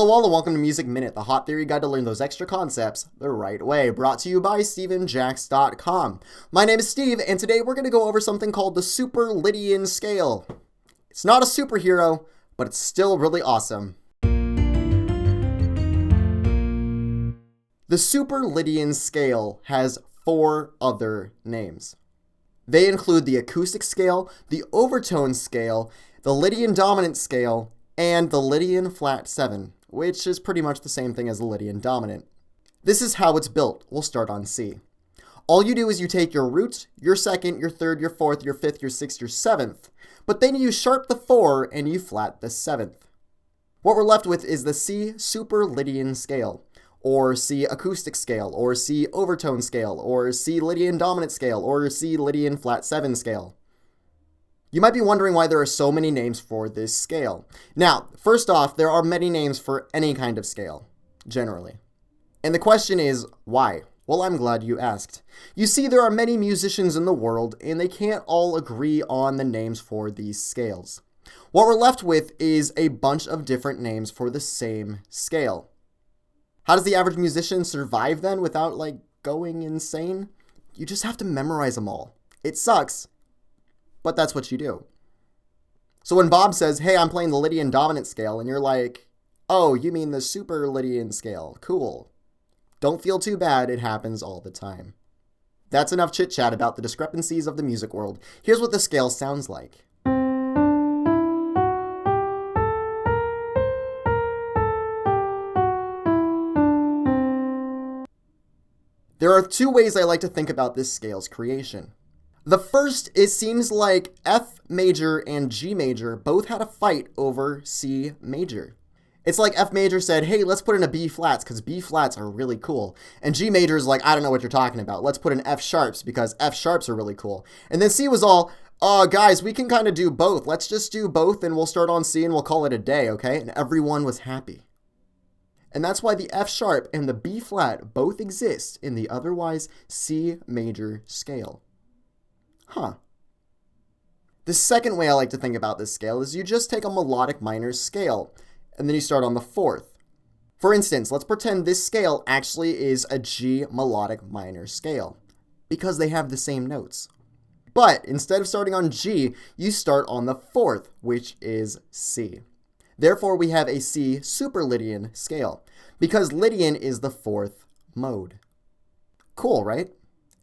Hello all and welcome to Music Minute, the hot theory guide to learn those extra concepts the right way, brought to you by StevenJax.com. My name is Steve, and today we're going to go over something called the Super Lydian Scale. It's not a superhero, but it's still really awesome. The Super Lydian Scale has 4 other names. They include the acoustic scale, the overtone scale, the Lydian dominant scale, and the Lydian flat 7, which is pretty much the same thing as the Lydian dominant. This is how it's built. We'll start on C. All you do is you take your root, your second, your third, your fourth, your fifth, your sixth, your seventh, but then you sharp the 4 and you flat the 7th. What we're left with is the C Super Lydian Scale, or C acoustic scale, or C overtone scale, or C Lydian dominant scale, or C Lydian flat 7 scale. You might be wondering why there are so many names for this scale. Now, first off, there are many names for any kind of scale, generally. And the question is, why? Well, I'm glad you asked. You see, there are many musicians in the world, and they can't all agree on the names for these scales. What we're left with is a bunch of different names for the same scale. How does the average musician survive then without, going insane? You just have to memorize them all. It sucks, but that's what you do. So when Bob says, hey, I'm playing the Lydian dominant scale, and you're like, oh, you mean the Super Lydian Scale. Cool. Don't feel too bad, it happens all the time. That's enough chit-chat about the discrepancies of the music world. Here's what the scale sounds like. There are 2 ways I like to think about this scale's creation. The first, it seems like F major and G major both had a fight over C major. It's like F major said, hey, let's put in a B flats because B flats are really cool. And G major is like, I don't know what you're talking about. Let's put in F sharps because F sharps are really cool. And then C was all, guys, we can kind of do both. Let's just do both and we'll start on C and we'll call it a day, okay? And everyone was happy. And that's why the F sharp and the B flat both exist in the otherwise C major scale. Huh. The second way I like to think about this scale is you just take a melodic minor scale, and then you start on the 4th. For instance, let's pretend this scale actually is a G melodic minor scale, because they have the same notes. But instead of starting on G, you start on the 4th, which is C. Therefore, we have a C Super Lydian scale, because Lydian is the 4th mode. Cool, right?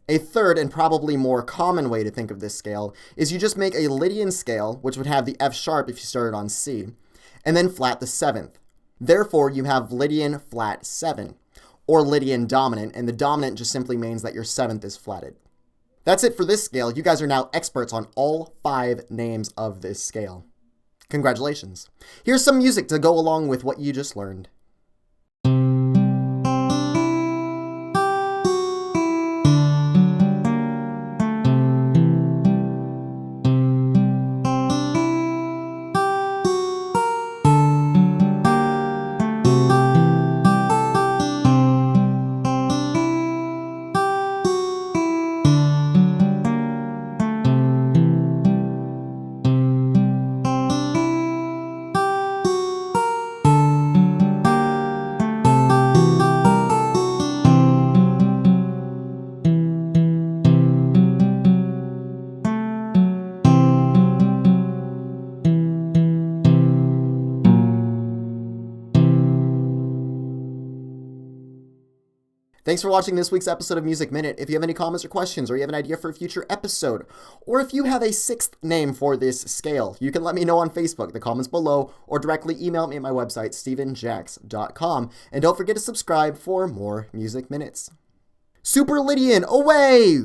A third and probably more common way to think of this scale is you just make a Lydian scale, which would have the F sharp if you started on C, and then flat the 7th. Therefore, you have Lydian flat 7, or Lydian dominant, and the dominant just simply means that your 7th is flatted. That's it for this scale. You guys are now experts on all 5 names of this scale. Congratulations. Here's some music to go along with what you just learned. Thanks for watching this week's episode of Music Minute. If you have any comments or questions, or you have an idea for a future episode, or if you have a 6th name for this scale, you can let me know on Facebook, the comments below, or directly email me at my website, StevenJax.com. And don't forget to subscribe for more Music Minutes. Super Lydian, away!